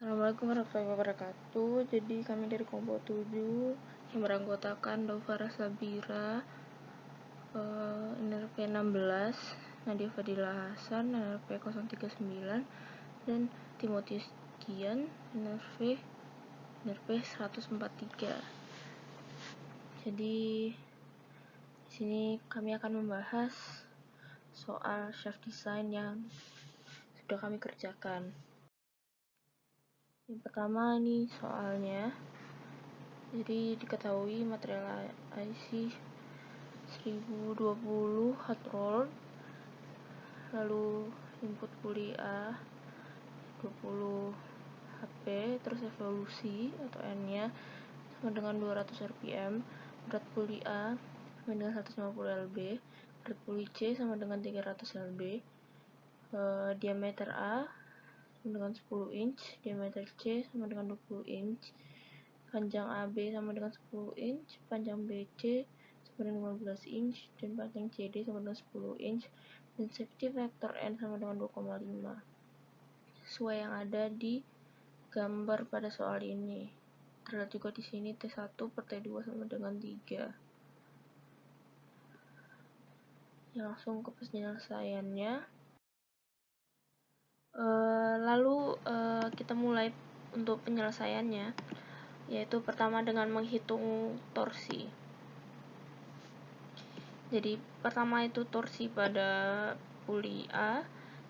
Assalamualaikum warahmatullahi wabarakatuh. Jadi kami dari kelompok 7 yang beranggotakan Daufara Sabira, NRP 16, Nadia Fadila Hasan, NRP 039, dan Timotius Kian, NRP 143. Jadi di sini kami akan membahas soal chef design yang sudah kami kerjakan. Yang pertama ini soalnya. Jadi diketahui material IC 1020 hot roll, lalu input kuliah 20 HP, terus evolusi atau N-nya sama dengan 200 rpm, berat kuliah sama dengan 150 lb, berat puli C sama dengan 300 lb, diameter A sama dengan 10 inch, diameter C sama dengan 20 inch, panjang AB sama dengan 10 inch, panjang BC sama dengan 15 inch, dan panjang CD sama dengan 10 inch, dan safety factor N sama dengan 2,5 sesuai yang ada di gambar pada soal ini. Terlihat juga di sini T1 per T2 sama dengan 3. Ya, langsung ke penyelesaiannya. Lalu kita mulai untuk penyelesaiannya, yaitu pertama dengan menghitung torsi. Jadi pertama itu torsi pada puli A,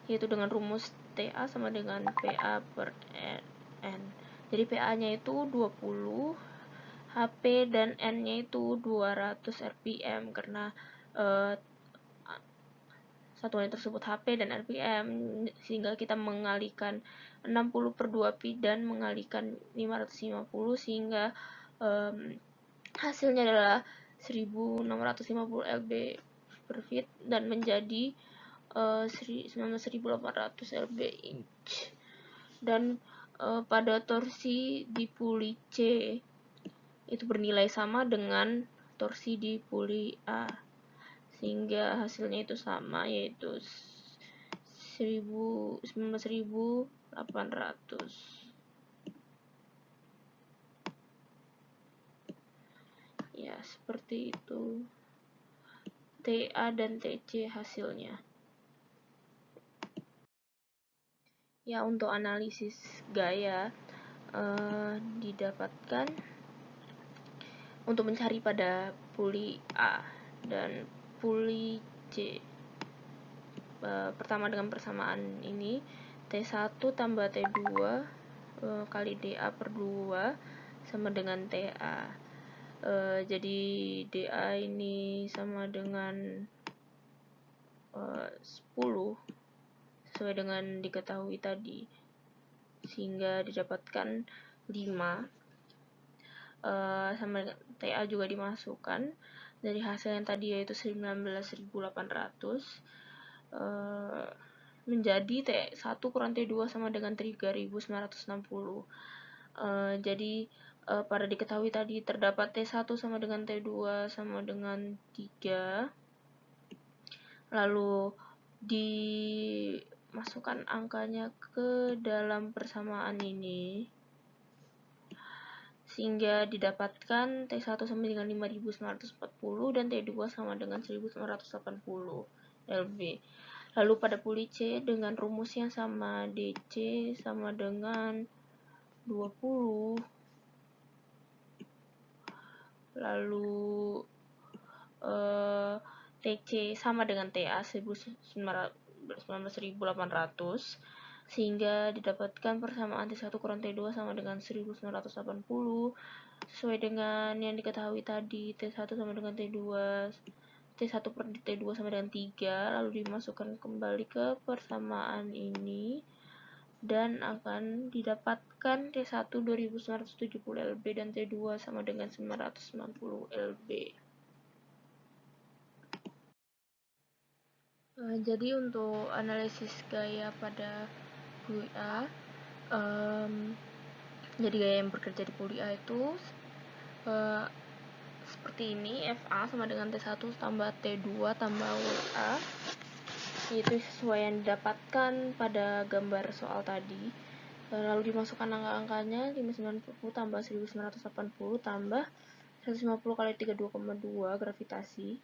yaitu dengan rumus TA sama dengan PA per N. Jadi PA-nya itu 20, HP dan N-nya itu 200 rpm karena satuan tersebut HP dan rpm, sehingga kita mengalihkan 60 per 2 pi dan mengalihkan 550, sehingga hasilnya adalah 1650 lb per feet dan menjadi 19.800 lb inch. Dan pada torsi di puli C itu bernilai sama dengan torsi di puli A, sehingga hasilnya itu sama, yaitu 19.800. Ya, seperti itu TA dan TC hasilnya. Ya, untuk analisis gaya didapatkan untuk mencari pada puli A dan puli C. Pertama dengan persamaan ini, T1 tambah T2 kali DA per 2 sama dengan TA. Jadi DA ini sama dengan 10 sesuai dengan diketahui tadi, sehingga didapatkan 5. Sama TA juga dimasukkan dari hasil yang tadi, yaitu 19.800, menjadi T1 kurang T2 sama dengan 3.960. Jadi pada diketahui tadi terdapat T1 sama dengan T2 sama dengan 3, lalu dimasukkan angkanya ke dalam persamaan ini, sehingga didapatkan T1 sama dengan 5.940 dan T2 sama dengan 1.980 lb. Lalu pada puli C dengan rumus yang sama, DC sama dengan 20, lalu TC sama dengan TA 19.800, sehingga didapatkan persamaan T1 kurang T2 sama dengan 1980 sesuai dengan yang diketahui tadi, T1 sama dengan T2, T1 per T2 sama dengan 3, lalu dimasukkan kembali ke persamaan ini dan akan didapatkan T1 2.970 lb dan T2 sama dengan 990 lb. Jadi untuk analisis gaya pada puli A, jadi gaya yang bekerja di puli A itu seperti ini. FA sama dengan T1 tambah T2 tambah WA, yaitu sesuai yang didapatkan pada gambar soal tadi. Lalu dimasukkan angka-angkanya 590 tambah 1980 tambah 150 kali 32,2 gravitasi.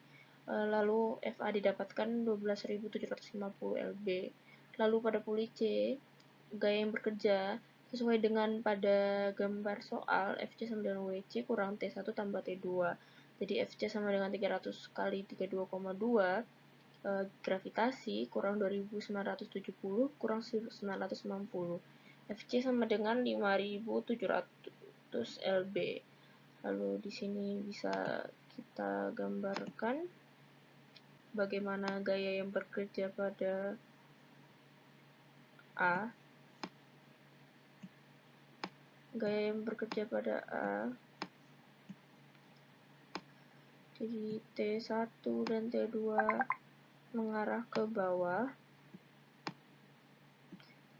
Lalu FA didapatkan 12.750 lb. Lalu pada puli C, gaya yang bekerja sesuai dengan pada gambar soal, FC sama dengan WC kurang T1 tambah T2. Jadi FC sama dengan 300 kali 32,2, gravitasi kurang 2970 kurang 1990. FC sama dengan 5700 lb. Lalu di sini bisa kita gambarkan bagaimana gaya yang bekerja pada A. Gaya yang bekerja pada A, jadi T1 dan T2 mengarah ke bawah,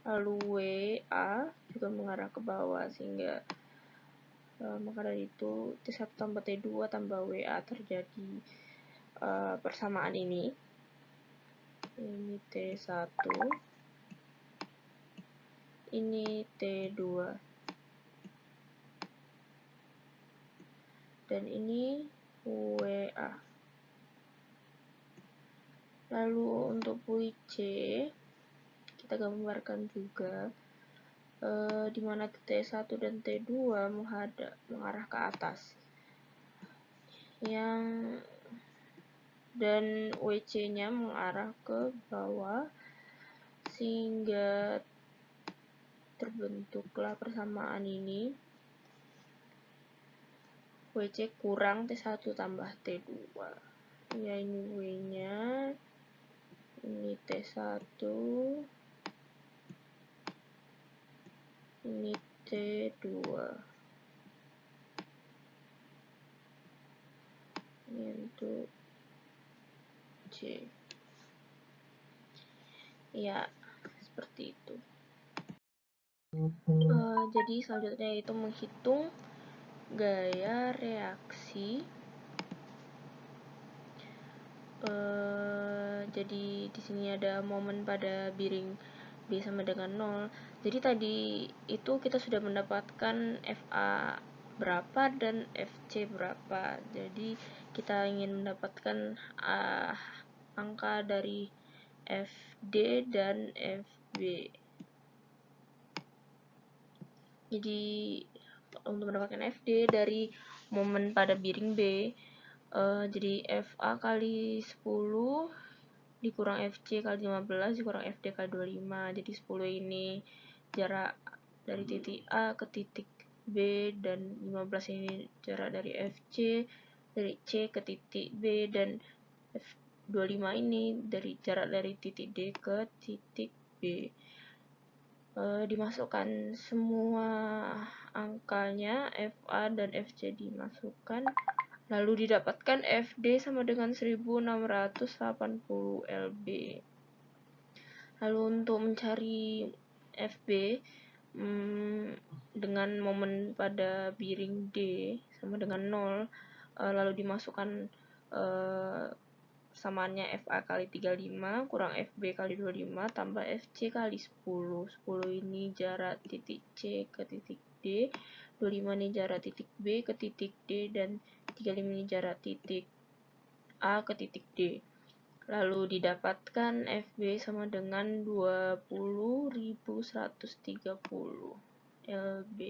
lalu WA juga mengarah ke bawah, sehingga maka dari itu T1 tambah T2 tambah WA terjadi persamaan ini. Ini T1, ini T2, dan ini WA. Lalu untuk puli C kita gambarkan juga di mana T1 dan T2 mengarah ke atas, dan WC-nya mengarah ke bawah, sehingga terbentuklah persamaan ini. WC kurang T1 tambah T2. Ya, ini W-nya, ini T1, ini T2. Ini untuk C. Ya, seperti itu. Jadi selanjutnya itu menghitung gaya reaksi. Jadi di sini ada momen pada biring B sama dengan 0. Jadi tadi itu kita sudah mendapatkan FA berapa dan FC berapa. Jadi kita ingin mendapatkan angka dari FD dan FB. Jadi untuk mendapatkan FD dari momen pada biring B, jadi FA kali 10 dikurang FC kali 15 dikurang FD kali 25. Jadi 10 ini jarak dari titik A ke titik B, dan 15 ini jarak dari FC dari C ke titik B, dan F25 ini jarak dari titik D ke titik B. Dimasukkan semua angkanya, FA dan FC dimasukkan, lalu didapatkan FD sama dengan 1680 lb. Lalu untuk mencari FB dengan momen pada biring D sama dengan 0, lalu dimasukkan samaannya FA kali 35 kurang FB kali 25 tambah FC kali 10. 10 ini jarak titik C ke titik D, 25 ini jarak titik B ke titik D, dan 35 ini jarak titik A ke titik D. Lalu didapatkan FB sama dengan 20.130 lb.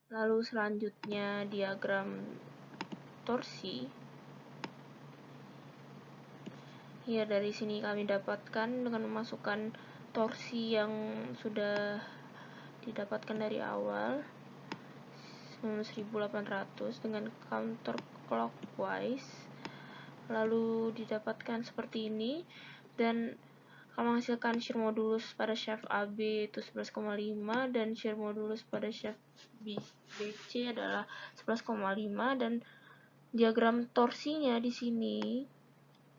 Lalu selanjutnya diagram torsi. Ya, dari sini kami dapatkan dengan memasukkan torsi yang sudah didapatkan dari awal 1800 dengan counter clockwise, lalu didapatkan seperti ini, dan menghasilkan shear modulus pada shaft AB itu 11,5 dan shear modulus pada shaft BC adalah 11,5, dan diagram torsinya di sini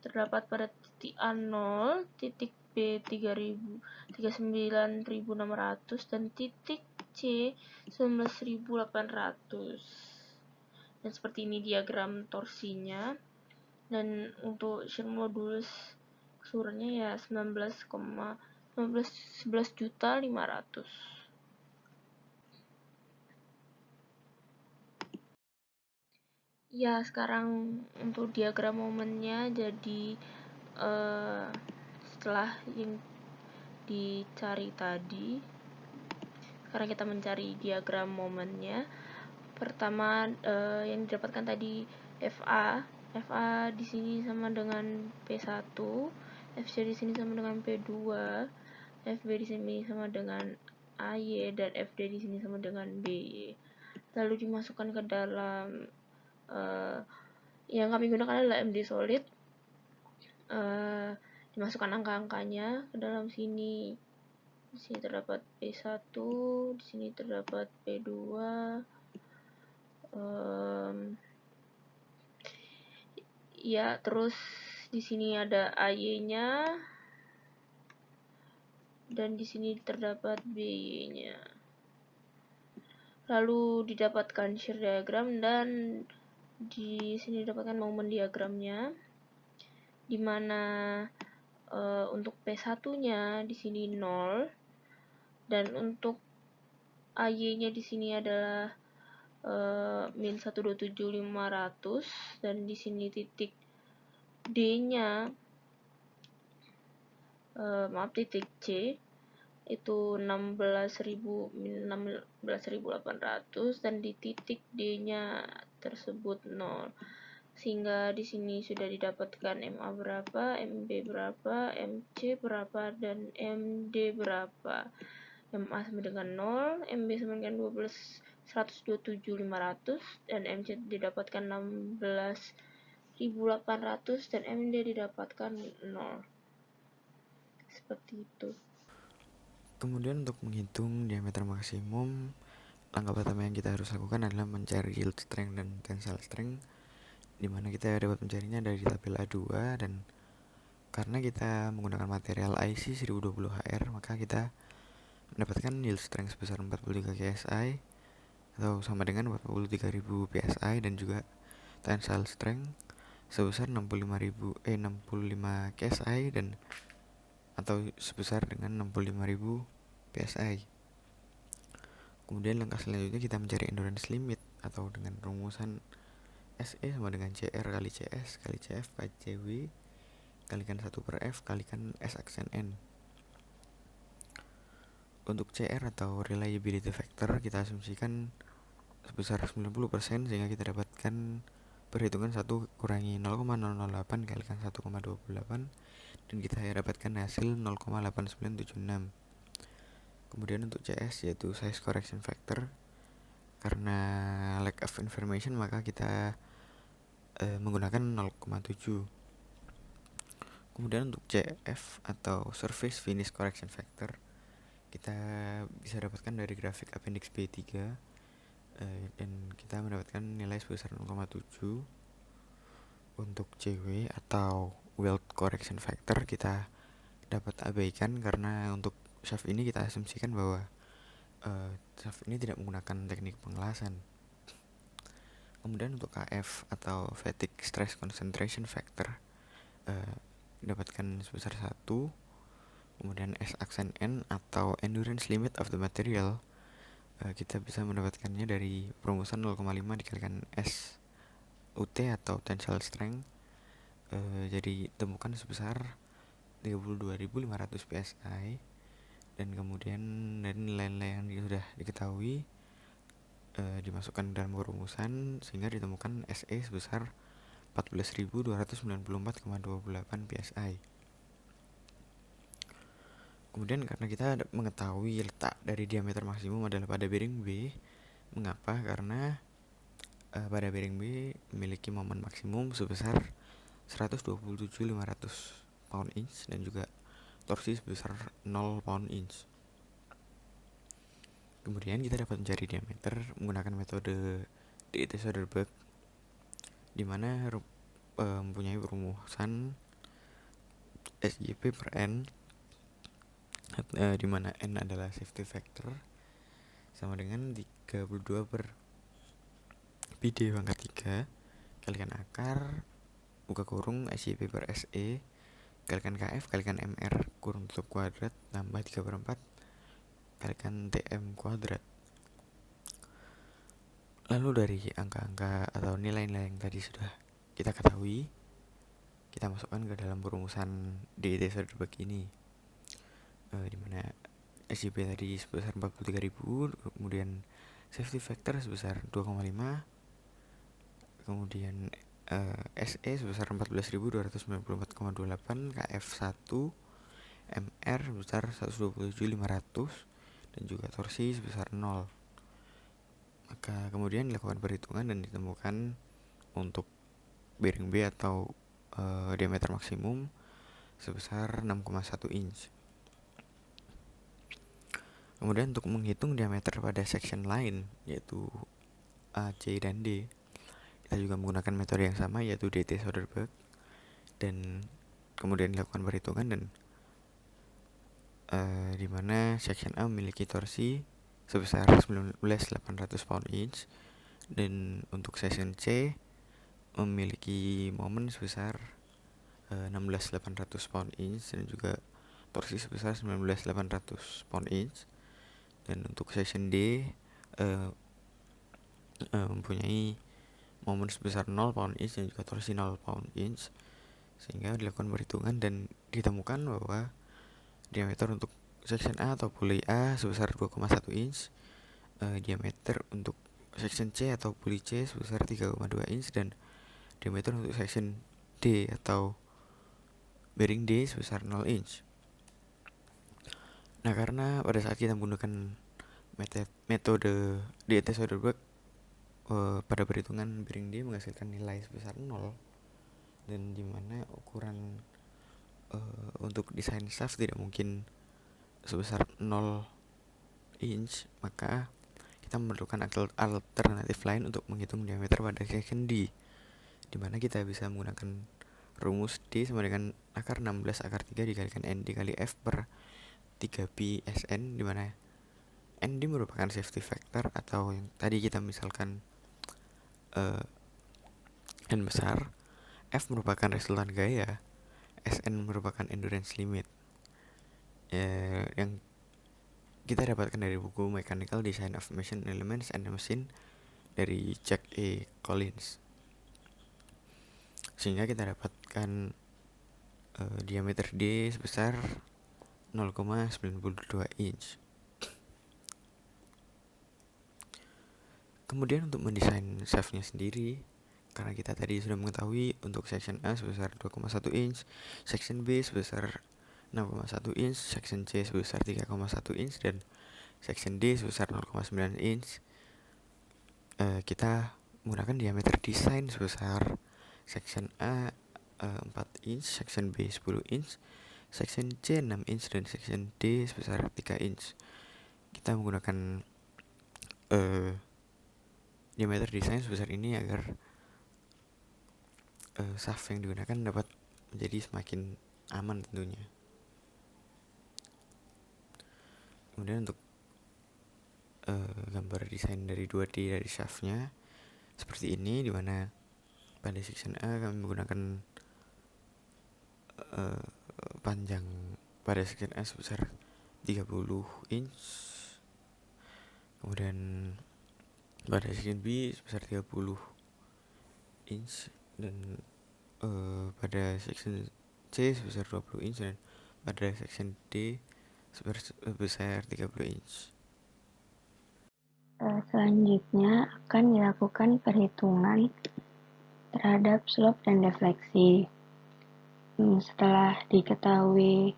terdapat pada titik A0, titik B 39.600 dan titik C 19.800. Dan seperti ini diagram torsinya. Dan untuk shear modulus keseluruhannya ya 11.500.000. Ya, sekarang untuk diagram momennya jadi setelah yang dicari tadi, sekarang kita mencari diagram momennya. Pertama yang didapatkan tadi FA di sini sama dengan P1, FC di sini sama dengan P2, FB di sini sama dengan AY, dan FD di sini sama dengan BY. Lalu dimasukkan ke dalam yang kami gunakan adalah MD solid. Dimasukkan angka-angkanya ke dalam sini. Di sini terdapat P1, di sini terdapat P2. Ya, terus di sini ada AY-nya dan di sini terdapat BY-nya. Lalu didapatkan shear diagram dan di sini didapatkan momen diagramnya, di mana untuk P1-nya di sini 0 dan untuk AY-nya di sini adalah min 127.500, dan di sini titik D-nya titik C itu 16.800 dan di titik D-nya tersebut 0. Sehingga di sini sudah didapatkan MA berapa, MB berapa, MC berapa, dan MD berapa. MA sama dengan 0, MB sama dengan 127.500, dan MC didapatkan 16.800, dan MD didapatkan 0. Seperti itu. Kemudian untuk menghitung diameter maksimum, langkah pertama yang kita harus lakukan adalah mencari yield strength dan tensile strength, dimana kita dapat mencarinya dari tabel A2. Dan karena kita menggunakan material IC 1020HR, maka kita mendapatkan yield strength sebesar 43 KSI atau sama dengan 43.000 PSI, dan juga tensile strength sebesar 65 KSI dan atau sebesar dengan 65.000 PSI. Kemudian langkah selanjutnya kita mencari endurance limit, atau dengan rumusan SE sama dengan CR kali CS kali CF kali CW kalikan 1/F kalikan S aksen N. Untuk CR atau reliability factor kita asumsikan sebesar 90%, sehingga kita dapatkan perhitungan 1 kurangi 0,008 kalikan 1,28, dan kita dapatkan hasil 0,8976. Kemudian untuk CS yaitu size correction factor, karena lack of information maka kita menggunakan 0,7. Kemudian untuk CF atau surface finish correction factor kita bisa dapatkan dari grafik appendix B3, dan kita mendapatkan nilai sebesar 0,7. Untuk CW atau weld correction factor kita dapat abaikan, karena untuk shaft ini kita asumsikan bahwa shaft ini tidak menggunakan teknik pengelasan. Kemudian untuk KF atau fatigue stress concentration factor dapatkan sebesar 1. Kemudian S aksen N atau endurance limit of the material kita bisa mendapatkannya dari perumusan 0,5 dikalikan S UT atau tensile strength, jadi temukan sebesar 32.500 PSI. Dan kemudian dari nilai-nilai yang sudah diketahui dimasukkan dalam perumusan, sehingga ditemukan SE sebesar 14.294,28 PSI. Kemudian karena kita mengetahui letak dari diameter maksimum adalah pada bearing B. Mengapa? Karena pada bearing B memiliki momen maksimum sebesar 127.500 pound inch dan juga torsi sebesar 0 pound inch. Kemudian kita dapat mencari diameter menggunakan metode D'Ietze-Soderberg, di mana mempunyai perumusan SGP per N, di mana N adalah safety factor sama dengan 32 per PD pangkat 3 kalikan akar buka kurung SGP per SE kalikan KF kalikan MR kurung tutup kuadrat tambah 3/4 kalikan TM kuadrat. Lalu dari angka-angka atau nilai-nilai yang tadi sudah kita ketahui, kita masukkan ke dalam perumusan DET Soderberg ini, dimana SJP tadi sebesar 43.000, kemudian safety factor sebesar 2,5, kemudian SE sebesar 14.294,28, KF1, MR sebesar 127.500, dan juga torsi sebesar 0. Maka kemudian dilakukan perhitungan dan ditemukan untuk bearing B atau diameter maksimum sebesar 6,1 inch. Kemudian untuk menghitung diameter pada section lain yaitu A, C, dan D, kita juga menggunakan metode yang sama yaitu DT Soderberg, dan kemudian dilakukan perhitungan dan di mana section A memiliki torsi sebesar 19.800 pound-inch, dan untuk section C memiliki momen sebesar 16.800 pound-inch dan juga torsi sebesar 19.800 pound-inch. Dan untuk section D mempunyai momen sebesar 0 pound-inch dan juga torsi 0 pound-inch, sehingga dilakukan perhitungan dan ditemukan bahwa diameter untuk section A atau pulley A sebesar 2,1 inch, diameter untuk section C atau pulley C sebesar 3,2 inch, dan diameter untuk section D atau bearing D sebesar 0 inch. Nah, karena pada saat kita menggunakan metode DET Soderberg, pada perhitungan bearing D menghasilkan nilai sebesar 0, dan dimana ukuran untuk desain shaft tidak mungkin sebesar 0 inch, maka kita memerlukan alternatif lain untuk menghitung diameter pada section D, dimana kita bisa menggunakan rumus D sama dengan akar 16 akar 3 dikalikan ND kali F per 3pi SN, dimana ND merupakan safety factor atau yang tadi kita misalkan N besar, F merupakan resultan gaya, SN merupakan endurance limit, yang kita dapatkan dari buku Mechanical Design of Machine Elements and Machine dari Jack E. Collins, sehingga kita dapatkan diameter D sebesar 0,92 inch. Kemudian untuk mendesain shaftnya sendiri, karena kita tadi sudah mengetahui untuk section A sebesar 2,1 inch, section B sebesar 6,1 inch, section C sebesar 3,1 inch, dan section D sebesar 0,9 inch, kita menggunakan diameter desain sebesar section A 4 inch, section B 10 inch, section C 6 inch, dan section D sebesar 3 inch. Kita menggunakan diameter desain sebesar ini agar shaft yang digunakan dapat menjadi semakin aman tentunya. Kemudian untuk gambar desain dari 2D dari shaftnya seperti ini, dimana pada section A kami menggunakan panjang pada section A sebesar 30 inch, kemudian pada section B sebesar 30 inch, dan pada section C sebesar 20 inch, dan pada section D sebesar 30 inch. Selanjutnya akan dilakukan perhitungan terhadap slope dan defleksi. Setelah diketahui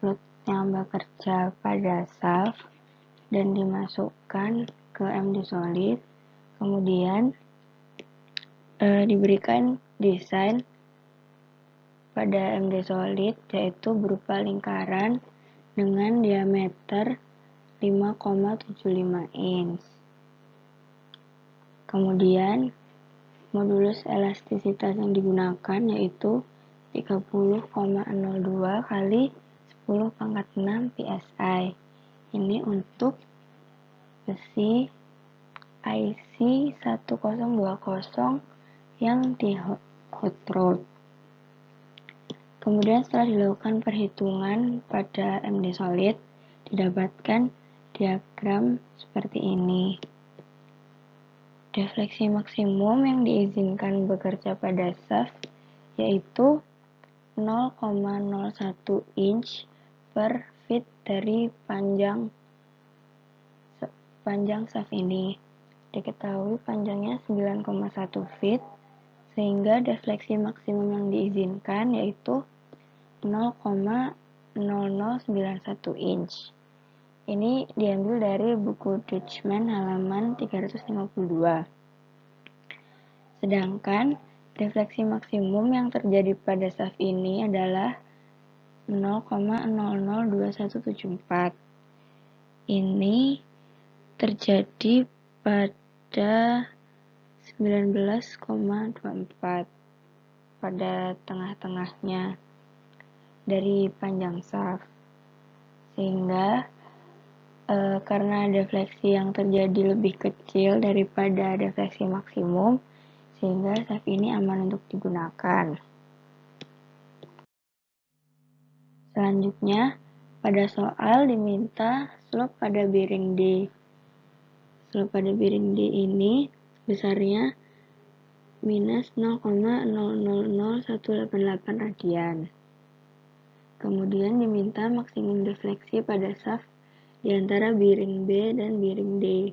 load yang bekerja pada shaft dan dimasukkan ke MD solid, kemudian diberikan desain pada MD solid yaitu berupa lingkaran dengan diameter 5,75 inch. Kemudian modulus elastisitas yang digunakan yaitu 30,02 kali 10 pangkat 6 PSI. Ini untuk besi IC 1020 yang di hot rod. Kemudian setelah dilakukan perhitungan pada MD solid, didapatkan diagram seperti ini. Defleksi maksimum yang diizinkan bekerja pada shaft yaitu 0,01 inch per feet dari panjang shaft ini. Diketahui panjangnya 9,1 feet, sehingga defleksi maksimum yang diizinkan yaitu 0,0091 inch. Ini diambil dari buku Dutchman halaman 352. Sedangkan defleksi maksimum yang terjadi pada shaft ini adalah 0,002174. Ini terjadi pada 19,24 pada tengah-tengahnya dari panjang shaft. Sehingga karena defleksi yang terjadi lebih kecil daripada defleksi maksimum, sehingga shaft ini aman untuk digunakan. Selanjutnya, pada soal diminta slope pada bearing D. Slope pada bearing D ini besarnya minus 0,000188 radian. Kemudian diminta maksimum defleksi pada shaft di antara bearing B dan bearing D,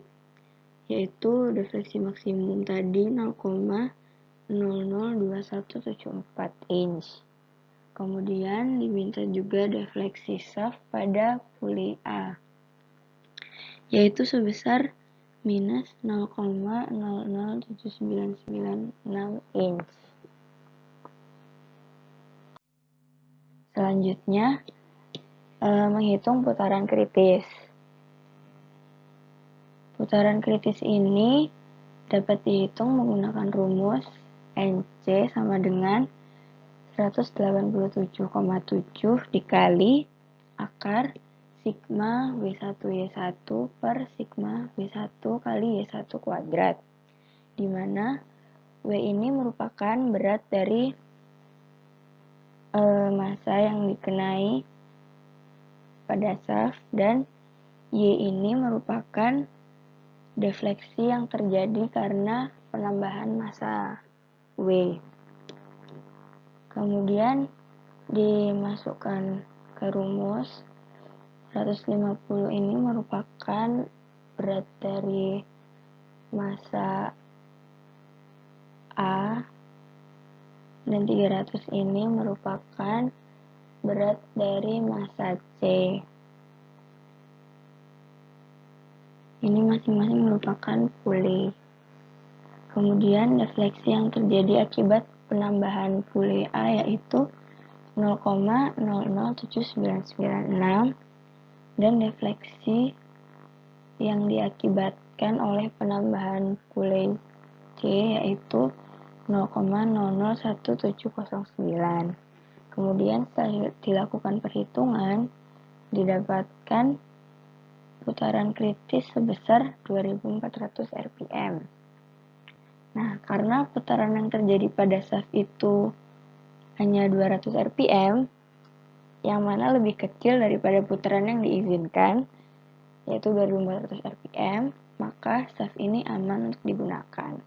yaitu defleksi maksimum tadi 0,002174 inch. Kemudian diminta juga defleksi shaft pada puli A, yaitu sebesar minus 0,007996 inch. Selanjutnya, menghitung putaran kritis. Putaran kritis ini dapat dihitung menggunakan rumus NC sama dengan 187,7 dikali akar sigma W1Y1 per sigma W1 kali Y1 kuadrat, di mana W ini merupakan berat dari massa yang dikenai pada shaft dan Y ini merupakan defleksi yang terjadi karena penambahan massa W. Kemudian dimasukkan ke rumus 150 ini merupakan berat dari massa A dan 300 ini merupakan berat dari massa C. Ini masing-masing merupakan puli. Kemudian defleksi yang terjadi akibat penambahan puli A yaitu 0,007996 dan defleksi yang diakibatkan oleh penambahan puli C yaitu 0,001709. Kemudian setelah dilakukan perhitungan didapatkan putaran kritis sebesar 2400 rpm. Nah, karena putaran yang terjadi pada shaft itu hanya 200 rpm, yang mana lebih kecil daripada putaran yang diizinkan, yaitu 2400 rpm, maka shaft ini aman untuk digunakan.